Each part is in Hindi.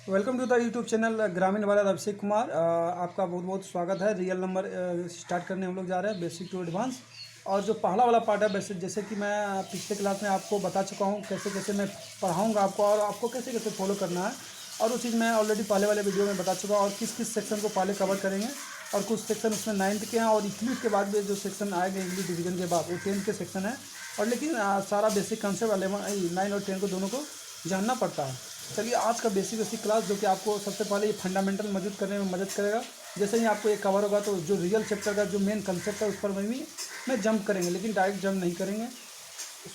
Welcome to the YouTube channel Gramin Bharat. Abhishek Kumar आपका बहुत बहुत स्वागत है। रियल नंबर स्टार्ट करने हम लोग जा रहे हैं, बेसिक टू एडवांस। और जो पहला वाला पार्ट है, जैसे कि मैं पिछले क्लास में आपको बता चुका हूँ कैसे कैसे मैं पढ़ाऊँगा आपको और आपको कैसे कैसे फॉलो करना है। और वो चीज़ मैं ऑलरेडी पहले वाले वीडियो में बता चुका हूँ। और किस किस सेक्शन को पहले कवर करेंगे और कुछ सेक्शन उसमें 9th के हैं और इंग्लिश के बाद भी जो सेक्शन आएंगे इंग्लिश डिवीजन के बाद वो 10th के सेक्शन है। और लेकिन सारा बेसिक कंसेप्ट 9 और 10 को दोनों को जानना पड़ता है। चलिए आज का बेसिक क्लास जो कि आपको सबसे पहले ये फंडामेंटल मौजूद करने में मदद करेगा। जैसे ही आपको ये कवर होगा तो जो रियल चैप्टर का जो मेन कंसेप्ट है उस पर मैं जंप करेंगे, लेकिन डायरेक्ट जंप नहीं करेंगे।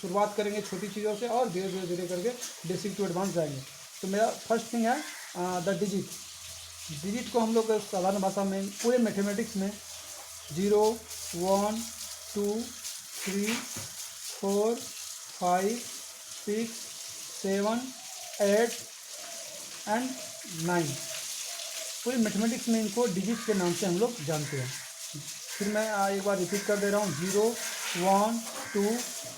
शुरुआत करेंगे छोटी चीज़ों से और धीरे धीरे धीरे करके बेसिक टू एडवांस जाएंगे। तो मेरा फर्स्ट थिंग है द डिजिट को हम लोग साधारण भाषा में पूरे मैथमेटिक्स में 0 1 2 3 4 5 6 7 8 एंड 9 पूरे मैथमेटिक्स में इनको डिजिट के नाम से हम लोग जानते हैं। फिर मैं एक बार रिपीट कर दे रहा हूँ। 0 1 2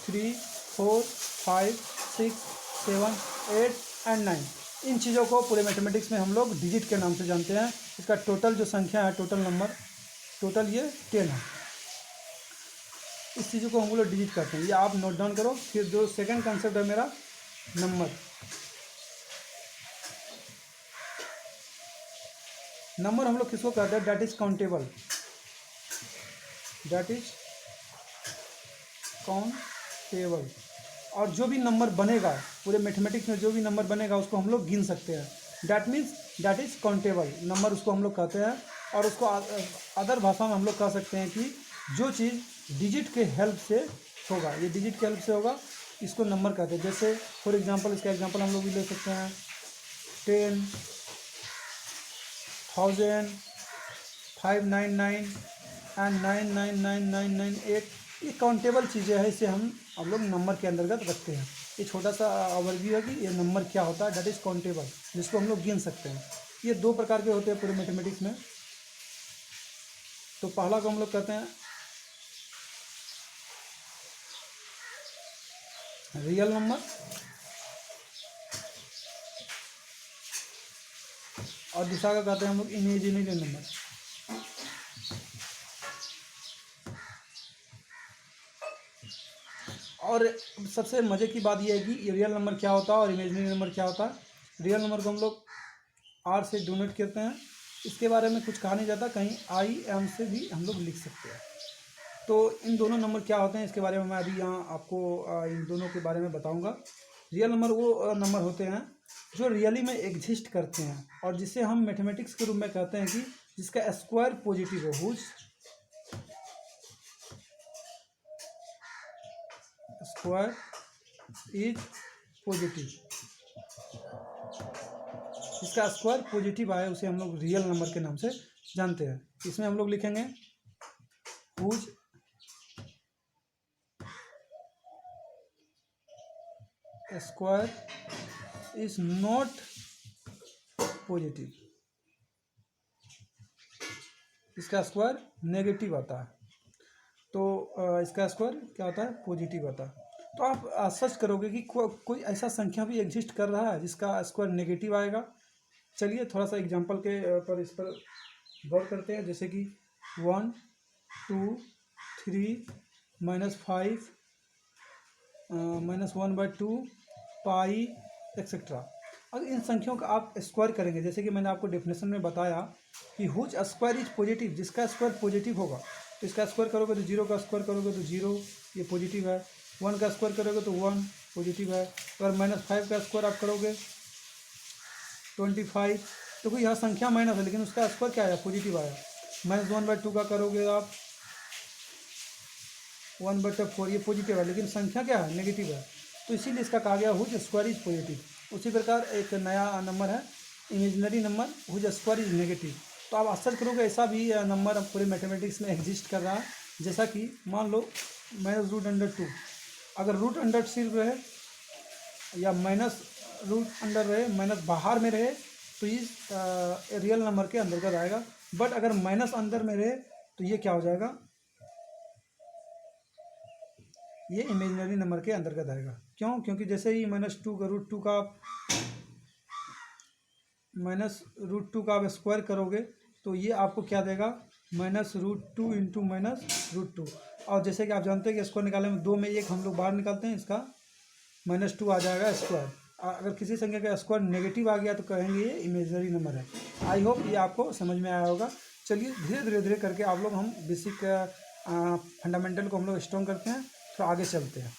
3 4 5 6 7 8 एंड 9 इन चीज़ों को पूरे मैथमेटिक्स में हम लोग डिजिट के नाम से जानते हैं। इसका टोटल जो संख्या है, टोटल नंबर, टोटल ये 10 है। इस चीज़ों को हम लोग डिजिट करते हैं, ये आप नोट डाउन करो। फिर जो सेकंड कंसेप्ट है मेरा नंबर हम लोग किसको कहते हैं? That is countable. That is countable. और जो भी नंबर बनेगा पूरे मैथमेटिक्स में, जो भी नंबर बनेगा उसको हम लोग गिन सकते हैं। That means that is countable number उसको हम लोग कहते हैं। और उसको अदर भाषा में हम लोग कह सकते हैं कि जो चीज़ डिजिट के हेल्प से होगा, ये डिजिट के हेल्प से होगा, इसको नंबर कहते हैं। जैसे फॉर एग्जांपल, इसका एग्जांपल हम लोग भी ले सकते हैं 10 1000 599 एंड 999998। ये काउंटेबल चीज़ें हैं, इसे हम लोग नंबर के अंतर्गत रखते हैं। ये छोटा सा ओवरव्यू है कि ये नंबर क्या होता है। डैट इज़ काउंटेबल, जिसको हम लोग गिन सकते हैं। ये दो प्रकार के होते हैं पूरे मैथमेटिक्स में। तो पहला को हम लोग कहते हैं रियल नंबर और दूसरा का कहते हैं हम लोग इमेजिनरी नंबर। और सबसे मज़े की बात यह है कि रियल नंबर क्या होता है और इमेजिनरी नंबर क्या होता है। रियल नंबर को हम लोग आर से डोनेट करते हैं, इसके बारे में कुछ कहा नहीं जाता, कहीं IM से भी हम लोग लिख सकते हैं। तो इन दोनों नंबर क्या होते हैं इसके बारे में मैं अभी यहाँ आपको इन दोनों के बारे में बताऊँगा। रियल नंबर वो नंबर होते हैं जो रियली में एग्जिस्ट करते हैं और जिसे हम मैथमेटिक्स के रूप में कहते हैं कि जिसका स्क्वायर पॉजिटिव हो, हुज स्क्वायर इज पॉजिटिव। इसका स्क्वायर पॉजिटिव आए उसे हम लोग रियल नंबर के नाम से जानते हैं। इसमें हम लोग लिखेंगे whose square is not positive. इसका स्क्वायर नेगेटिव आता है, तो इसका स्क्वायर क्या होता है? पॉजिटिव आता है। तो आप सर्च करोगे कि कोई ऐसा संख्या भी एग्जिस्ट कर रहा है जिसका स्क्वायर नेगेटिव आएगा। चलिए थोड़ा सा एग्जांपल के पर इस पर गौर करते हैं। जैसे कि 1 2 3 -5 -1/2 पाई एक्सेट्रा। अगर इन संख्याओं का आप स्क्वायर करेंगे, जैसे कि मैंने आपको डेफिनेशन में बताया कि हुज स्क्वायर इज पॉजिटिव, जिसका स्क्वायर पॉजिटिव होगा तो इसका स्क्वायर करोगे तो 0 का स्क्वायर करोगे तो 0, ये पॉजिटिव है। 1 का स्क्वायर करोगे तो 1 पॉजिटिव है। अगर -5 का स्क्वायर आप करोगे 25, तो कोई यहाँ संख्या माइनस है लेकिन उसका स्क्वायर क्या आया? पॉजिटिव आया। -1/2 का करोगे आप 1/4, ये पॉजिटिव है लेकिन संख्या क्या है? नेगेटिव है। तो इसीलिए इसका कहा गया हुज स्क्वायर इज पॉजिटिव। उसी प्रकार एक नया नंबर है imaginary number, whose square is negative. तो आप आश्चर्य करोगे ऐसा भी नंबर पूरे मैथमेटिक्स में एग्जिस्ट कर रहा है। जैसा कि मान लो -√2, अगर रूट अंडर सिर्फ रहे या -√, माइनस बाहर में रहे तो इस रियल नंबर के अंतर्गत आएगा। बट अगर माइनस अंदर में रहे तो ये क्या हो जाएगा? ये इमेजिनरी नंबर के अंतर्गत आएगा। क्यों? क्योंकि जैसे ही -2 का √2 का -√2 का आप स्क्वायर करोगे तो ये आपको क्या देगा, -√2 इंटू -√2। और जैसे कि आप जानते हैं कि स्क्वायर निकालने में 2 में 1 हम लोग बाहर निकालते हैं, इसका -2 आ जाएगा स्क्वायर। अगर किसी संख्या का स्क्वायर नेगेटिव आ गया तो कहेंगे ये इमेजनरी नंबर है। आई होप ये आपको समझ में आया होगा। चलिए धीरे धीरे करके आप लोग हम बेसिक फंडामेंटल को हम लोग स्ट्रॉन्ग करते हैं, तो आगे चलते हैं।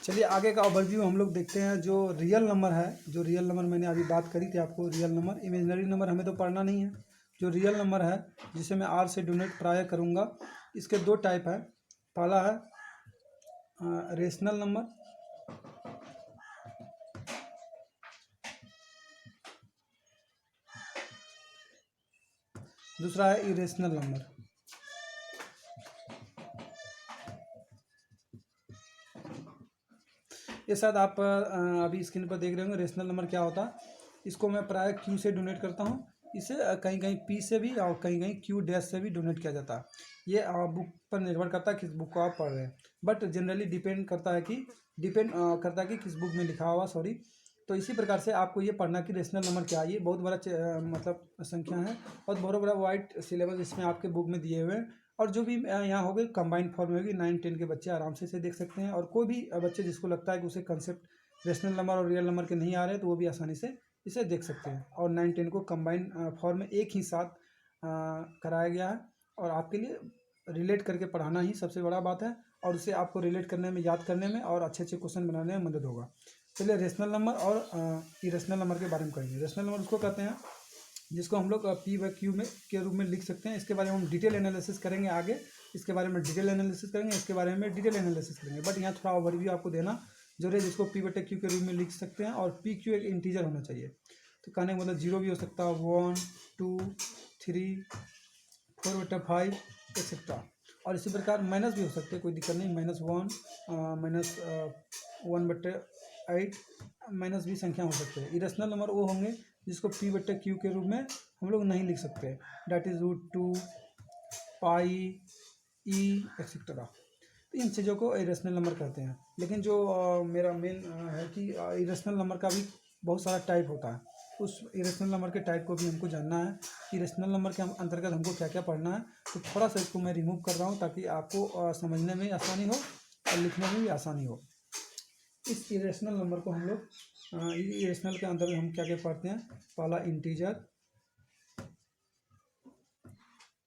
चलिए आगे का ओवरव्यू हम लोग देखते हैं। जो रियल नंबर है, जो रियल नंबर मैंने अभी बात करी थी आपको, रियल नंबर, इमेजनरी नंबर हमें तो पढ़ना नहीं है। जो रियल नंबर है जिसे मैं आर से डोनेट प्राय करूँगा, इसके 2 टाइप है। पहला है रेशनल नंबर, दूसरा है इरेशनल नंबर। ये शायद आप अभी स्क्रीन पर देख रहे होंगे। रेशनल नंबर क्या होता है, इसको मैं प्राय क्यू से डोनेट करता हूँ। इसे कहीं कहीं पी से भी और कहीं कहीं क्यू डैश से भी डोनेट किया जाता है। ये बुक पर निर्भर करता है किस बुक को आप पढ़ रहे हैं, बट जनरली डिपेंड करता है कि किस बुक में लिखा हुआ, सॉरी। तो इसी प्रकार से आपको ये पढ़ना कि रेशनल नंबर क्या है। ये बहुत बड़ा मतलब संख्या है और बहुत बड़ा वाइड सिलेबस इसमें आपके बुक में दिए हुए हैं। और जो भी यहाँ हो गई कंबाइंड फॉर्म में होगी, 9-10 के बच्चे आराम से इसे देख सकते हैं। और कोई भी बच्चे जिसको लगता है कि उसे कंसेप्ट रेशनल नंबर और रियल नंबर के नहीं आ रहे, तो वो भी आसानी से इसे देख सकते हैं। और 9-10 को कंबाइंड फॉर्म में एक ही साथ कराया गया है और आपके लिए रिलेट करके पढ़ाना ही सबसे बड़ा बात है। और उसे आपको रिलेट करने में, याद करने में और अच्छे अच्छे क्वेश्चन बनाने में मदद होगा। चलिए रेशनल नंबर और इरेशनल नंबर के बारे में करेंगे। रेशनल नंबर उसको कहते हैं जिसको हम लोग पी व क्यू में के रूप में लिख सकते हैं। इसके बारे में हम डिटेल एनालिसिस करेंगे आगे। इसके बारे में डिटेल एनालिसिस करेंगे, इसके बारे में डिटेल एनालिसिस करेंगे। बट यहाँ थोड़ा ओवरव्यू आपको देना जरूरी है, जिसको पी बटे क्यू के रूप में लिख सकते हैं। और पी क्यू एक इंटीजर होना चाहिए। तो कहने का मतलब 0 भी हो सकता है, 1, 2, 3, 4/5 एक्सेट्रा। और इसी प्रकार माइनस भी हो सकते हैं, कोई दिक्कत नहीं। -1, -1/8 माइनस भी संख्या हो सकते हैं। इरेशनल नंबर वो होंगे जिसको पी बटे क्यू के रूप में हम लोग नहीं लिख सकते, that is √2, pi, E etcetera. तो इन चीज़ों को इरेशनल नंबर कहते हैं। लेकिन जो मेरा मेन है कि इरेशनल नंबर का भी बहुत सारा टाइप होता है। उस इरेशनल नंबर के टाइप को भी हमको जानना है कि इरेशनल नंबर के अंतर्गत हमको क्या क्या पढ़ना है। तो थोड़ा सा इसको मैं रिमूव कर रहा हूँ ताकि आपको समझने में आसानी हो और लिखने में भी आसानी हो। इस इरेशनल नंबर को हम लोग इरेशनल के अंतर्गत हम क्या क्या पढ़ते हैं। पहला इंटीजर,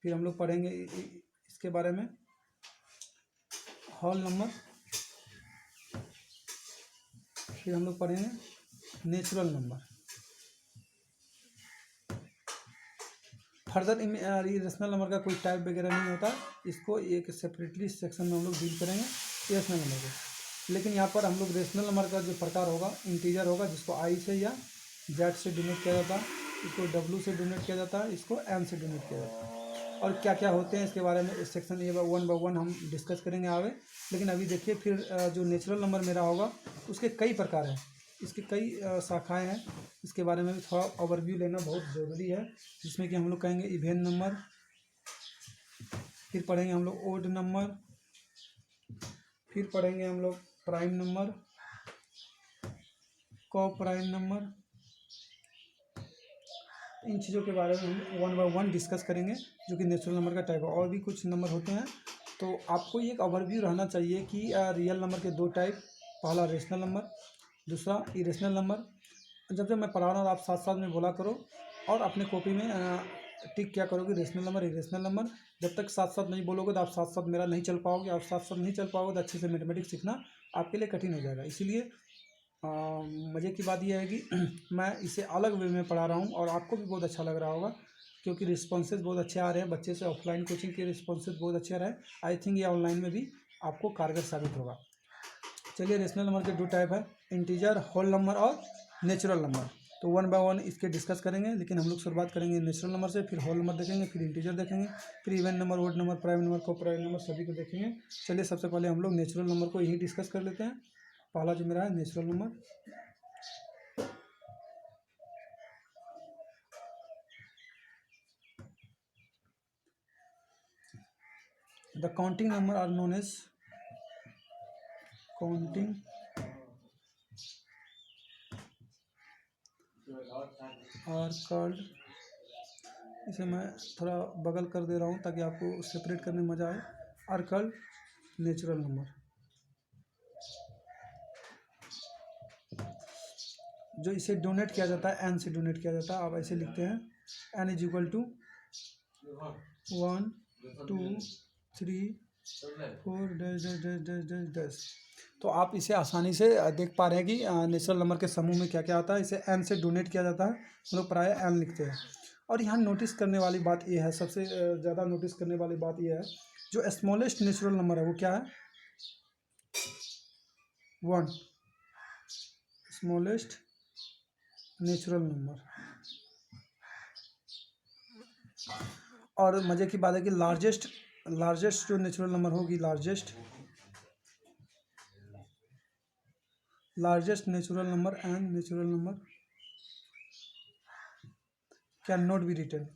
फिर हम लोग पढ़ेंगे इसके बारे में होल नंबर, फिर हम लोग पढ़ेंगे natural number. Further irrational number का कोई टाइप वगैरह नहीं होता, इसको एक सेपरेटली सेक्शन में हम लोग डील करेंगे इरेशनल नंबर को। लेकिन यहाँ पर हम लोग रेशनल नंबर का जो प्रकार होगा, इंटीजर होगा, जिसको आई से या जेड से डोनेट किया जाता है, इसको डब्ल्यू से डोनेट किया जाता है, इसको एम से डोनेट किया जाता है। और क्या क्या होते हैं इसके बारे में इस सेक्शन ये 1 बाय 1 हम डिस्कस करेंगे आगे। लेकिन अभी देखिए, फिर जो नेचुरल नंबर मेरा होगा उसके कई प्रकार हैं, इसकी कई शाखाएं हैं। इसके बारे में भी थोड़ा ओवरव्यू लेना बहुत ज़रूरी है, जिसमें कि हम लोग कहेंगे इवेन नंबर, फिर पढ़ेंगे हम लोग ओड नंबर, फिर पढ़ेंगे हम लोग prime number, coprime number. इन चीज़ों के बारे में हम 1 बाय 1 डिस्कस करेंगे, जो कि नेचुरल नंबर का टाइप है। और भी कुछ नंबर होते हैं, तो आपको ये एक ओवरव्यू रहना चाहिए कि रियल नंबर के 2 टाइप, पहला रेशनल नंबर, दूसरा इरेशनल नंबर। जब जब मैं पढ़ा रहा हूँ आप साथ साथ में बोला करो और अपने कॉपी में टिक क्या करोगे, रेशनल नंबर, इरेशनल नंबर। जब तक साथ साथ नहीं बोलोगे तो आप साथ साथ मेरा नहीं चल पाओगे। आप साथ साथ नहीं चल पाओगे तो अच्छे से मैथमेटिक्स सीखना आपके लिए कठिन हो जाएगा। इसीलिए मज़े की बात यह है कि मैं इसे अलग वे में पढ़ा रहा हूँ और आपको भी बहुत अच्छा लग रहा होगा, क्योंकि रिस्पॉन्सेज बहुत अच्छे आ रहे हैं बच्चे से। ऑफलाइन कोचिंग के रिस्पॉन्सेज बहुत अच्छे आ रहे हैं। आई थिंक ये ऑनलाइन में भी आपको कारगर साबित होगा। चलिए, रेशनल नंबर के 2 टाइप है, इंटीजर, होल नंबर और नेचुरल नंबर। तो 1 बाय 1 इसके डिस्कस करेंगे। लेकिन हम लोग शुरुआत करेंगे नेचुरल नंबर से, फिर होल नंबर देखेंगे, फिर इंटीजर देखेंगे, फिर even number, odd number, prime number, coprime number, सभी को देखेंगे। चलिए, सबसे पहले हम लोग नेचुरल नंबर को यही डिस्कस कर लेते हैं। पहला जो मेरा है natural number, the counting number are known as counting are called, इसे मैं थोड़ा बगल कर दे रहा हूँ ताकि आपको सेपरेट करने में मज़ा आए। आर कॉल्ड नेचुरल नंबर, जो इसे डोनेट किया जाता है एन से डोनेट किया जाता है। आप ऐसे लिखते हैं N is equal to 1 2 3 4 dash dash dash dash dash dash. तो आप इसे आसानी से देख पा रहे हैं कि नेचुरल नंबर के समूह में क्या क्या आता है। इसे एन से डोनेट किया जाता है, हम लोग प्रायः एन लिखते हैं। और यहाँ नोटिस करने वाली बात यह है, सबसे ज़्यादा नोटिस करने वाली बात यह है, जो स्मॉलेस्ट नेचुरल नंबर है वो क्या है, 1 स्मॉलेस्ट नेचुरल नंबर। और मज़े की बात है कि लार्जेस्ट जो नेचुरल नंबर होगी, largest natural number and natural number can not be written,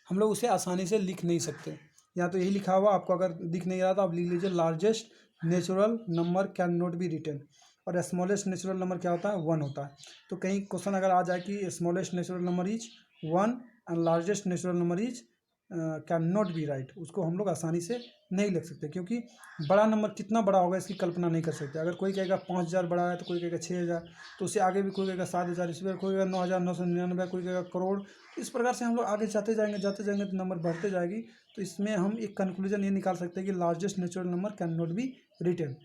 हम लोग उसे आसानी से लिख नहीं सकते। या तो यही लिखा हुआ, आपको अगर दिख नहीं रहा तो आप लिख लीजिए largest natural number can not be written. और स्मॉलेस्ट नेचुरल नंबर क्या होता है, 1 होता है। तो कहीं क्वेश्चन अगर आ जाए कि smallest natural number is 1 and largest natural number is can not B right, उसको हम लोग आसानी से नहीं लिख सकते, क्योंकि बड़ा नंबर कितना बड़ा होगा इसकी कल्पना नहीं कर सकते। अगर कोई कहेगा 5000 बड़ा है, तो कोई कहेगा 6000, तो उससे आगे भी कोई कहेगा 7000, इसी पर कोई कहेगा 9999, कोई कहेगा करोड़। इस प्रकार से हम लोग आगे जाते जाएंगे तो नंबर बढ़ते जाएगी। तो इसमें हम एक कंक्लूजन ये निकाल सकते हैं कि largest natural number can not be written.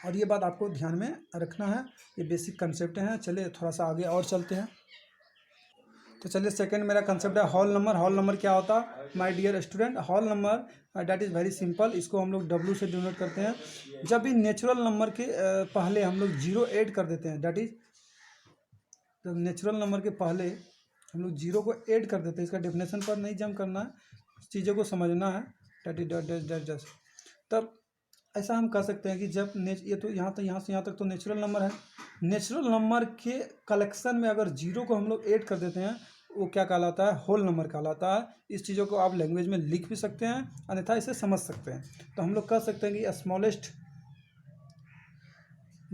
और ये बात आपको ध्यान में रखना है, ये बेसिक कंसेप्ट हैं। चलिए थोड़ा सा आगे और चलते हैं। तो चलिए सेकंड मेरा कंसेप्ट है होल नंबर। होल नंबर क्या होता है my dear student, whole number that is very simple. इसको हम लोग W से डिनोट करते हैं। जब भी नेचुरल नंबर के पहले हम लोग 0 ऐड कर देते हैं, डैट इज जब नेचुरल नंबर के पहले हम लोग 0 को ऐड कर देते हैं, इसका डेफिनेशन पर नहीं जंप करना है, चीज़ों को समझना है। That is that that that, तब ऐसा हम कह सकते हैं कि जब ये तो यहाँ से यहाँ तक तो नेचुरल नंबर है। नेचुरल नंबर के कलेक्शन में अगर 0 को हम लोग ऐड कर देते हैं, वो क्या कहलाता है, होल नंबर कहलाता है। इस चीज़ों को आप लैंग्वेज में लिख भी सकते हैं, अन्यथा इसे समझ सकते हैं। तो हम लोग कह सकते हैं कि smallest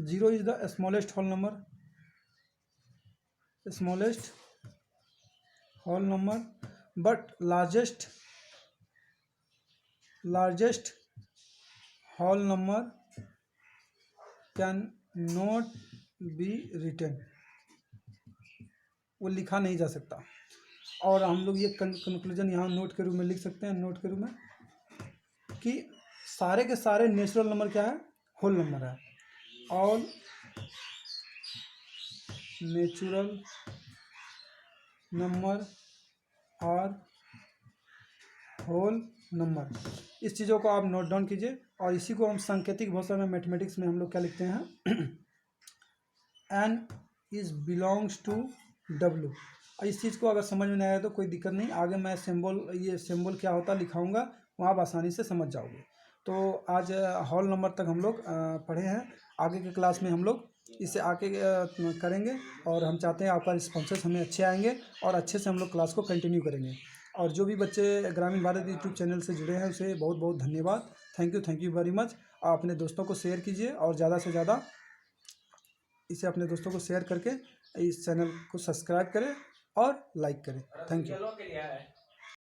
0 is the smallest whole number, smallest whole number, but largest whole number can not be written, वो लिखा नहीं जा सकता। और हम लोग ये कंक्लूजन यहाँ नोट के रूप में लिख सकते हैं, नोट के रूप में, कि सारे के सारे नेचुरल नंबर क्या है, होल नंबर है। All natural number are whole number. इस चीज़ों को आप नोट डाउन कीजिए। और इसी को हम सांकेतिक भाषा में, मैथमेटिक्स में हम लोग क्या लिखते हैं, N is belongs to W। इस चीज़ को अगर समझ में नहीं आया तो कोई दिक्कत नहीं, आगे मैं ये सिंबल क्या होता लिखाऊंगा, वहाँ आप आसानी से समझ जाओगे। तो आज होल नंबर तक हम लोग पढ़े हैं। आगे के क्लास में हम लोग इसे आके करेंगे, और हम चाहते हैं आपका रिस्पॉन्सेस हमें अच्छे आएंगे और अच्छे से हम लोग क्लास को कंटिन्यू करेंगे। और जो भी बच्चे ग्रामीण भारत यूट्यूब चैनल से जुड़े हैं उसे बहुत बहुत धन्यवाद, थैंक यू वेरी मच। आप अपने दोस्तों को शेयर कीजिए, और ज़्यादा से ज़्यादा इसे अपने दोस्तों को शेयर करके इस चैनल को सब्सक्राइब करें और लाइक करें। Thank you.